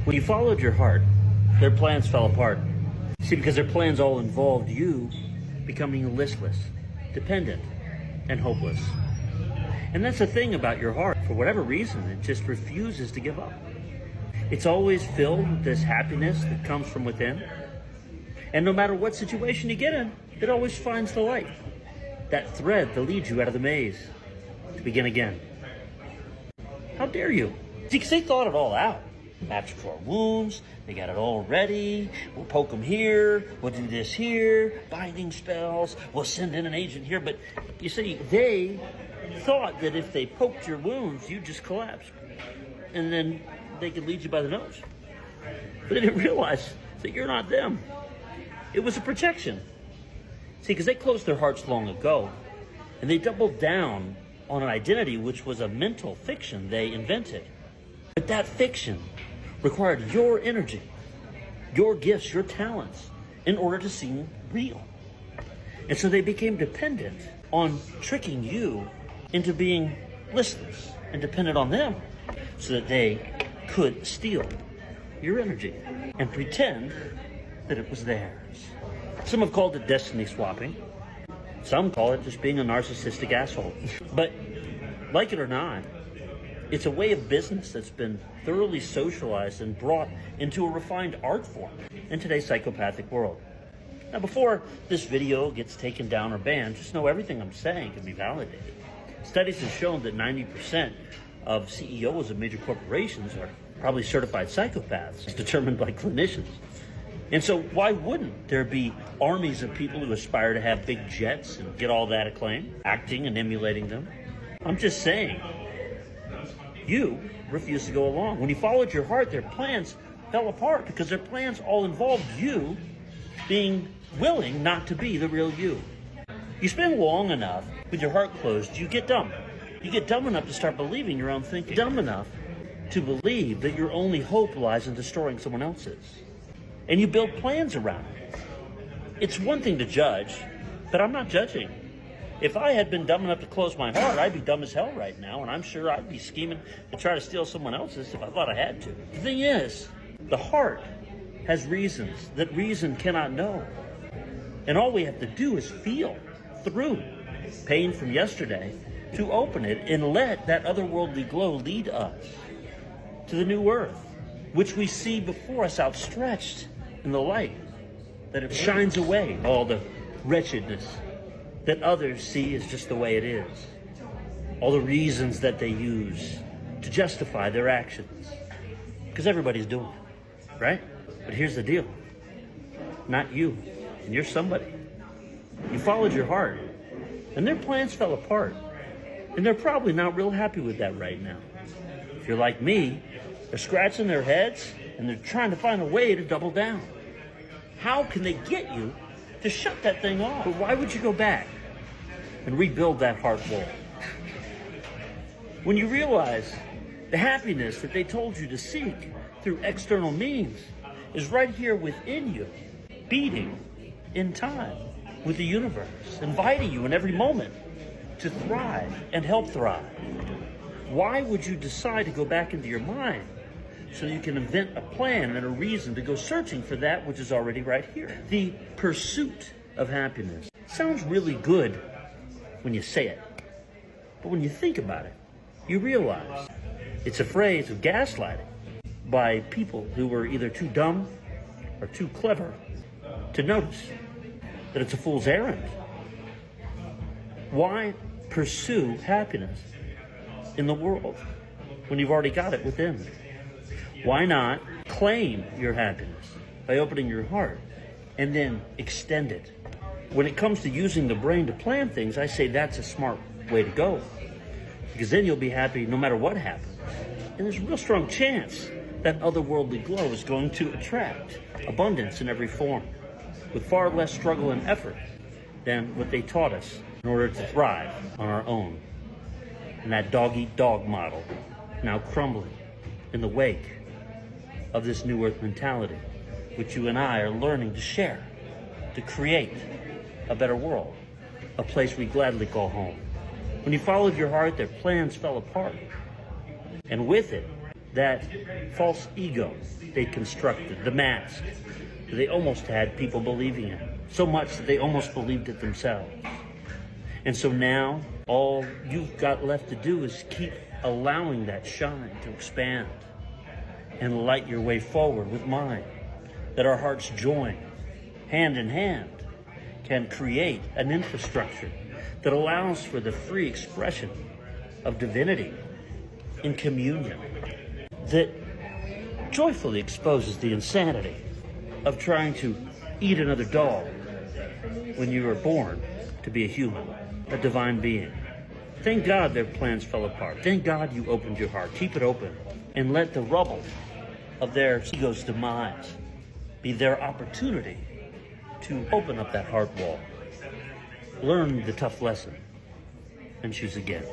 When you followed your heart, their plans fell apart. See, because their plans all involved you becoming listless, dependent, and hopeless. And that's the thing about your heart. For whatever reason, it just refuses to give up. It's always filled with this happiness that comes from within. And no matter what situation you get in, it always finds the light. That thread that leads you out of the maze to begin again. How dare you? See, because they thought it all out. Maps for wounds, they got it all ready. We'll poke them here, we'll do this here, binding spells, we'll send in an agent here. But you see, they thought that if they poked your wounds, you'd just collapse. And then they could lead you by the nose. But they didn't realize that you're not them. It was a protection. See, because they closed their hearts long ago, and they doubled down on an identity which was a mental fiction they invented. But that fiction required your energy, your gifts, your talents, in order to seem real. And so they became dependent on tricking you into being listless and dependent on them so that they could steal your energy and pretend that it was theirs. Some have called it destiny swapping. Some call it just being a narcissistic asshole. But like it or not, it's a way of business that's been thoroughly socialized and brought into a refined art form in today's psychopathic world. Now, before this video gets taken down or banned, just know everything I'm saying can be validated. Studies have shown that 90% of CEOs of major corporations are probably certified psychopaths, as determined by clinicians. And so why wouldn't there be armies of people who aspire to have big jets and get all that acclaim, acting and emulating them? I'm just saying, you refused to go along. When you followed your heart, their plans fell apart because their plans all involved you being willing not to be the real you. You spend long enough with your heart closed, you get dumb. You get dumb enough to start believing your own thinking. Dumb enough to believe that your only hope lies in destroying someone else's. And you build plans around it. It's one thing to judge, but I'm not judging. If I had been dumb enough to close my heart, I'd be dumb as hell right now, and I'm sure I'd be scheming to try to steal someone else's if I thought I had to. The thing is, the heart has reasons that reason cannot know. And all we have to do is feel through pain from yesterday to open it and let that otherworldly glow lead us to the new earth, which we see before us outstretched in the light, that it shines away all the wretchedness that others see as just the way it is, all the reasons that they use to justify their actions, because everybody's doing it, right? But here's the deal, not you, and you're somebody. You followed your heart, and their plans fell apart, and they're probably not real happy with that right now. If you're like me, they're scratching their heads, and they're trying to find a way to double down. How can they get you to shut that thing off? But why would you go back and rebuild that heart wall? When you realize the happiness that they told you to seek through external means is right here within you, beating in time with the universe, inviting you in every moment to thrive and help thrive. Why would you decide to go back into your mind so you can invent a plan and a reason to go searching for that which is already right here? The pursuit of happiness sounds really good when you say it, but when you think about it, you realize it's a phrase of gaslighting by people who were either too dumb or too clever to notice that it's a fool's errand. Why pursue happiness in the world when you've already got it within? Why not claim your happiness by opening your heart and then extend it? When it comes to using the brain to plan things, I say that's a smart way to go, because then you'll be happy no matter what happens. And there's a real strong chance that otherworldly glow is going to attract abundance in every form, with far less struggle and effort than what they taught us in order to thrive on our own. And that dog-eat-dog model now crumbling in the wake of this New Earth mentality, which you and I are learning to share, to create a better world, a place we gladly call home. When you followed your heart, their plans fell apart. And with it, that false ego they constructed, the mask. They almost had people believing it, so much that they almost believed it themselves. And so now, all you've got left to do is keep allowing that shine to expand and light your way forward with mine, that our hearts join, hand in hand, can create an infrastructure that allows for the free expression of divinity in communion, that joyfully exposes the insanity of trying to eat another dog when you were born to be a human, a divine being. Thank God their plans fell apart. Thank God you opened your heart. Keep it open and let the rubble of their ego's demise be their opportunity to open up that heart wall, learn the tough lesson, and choose again.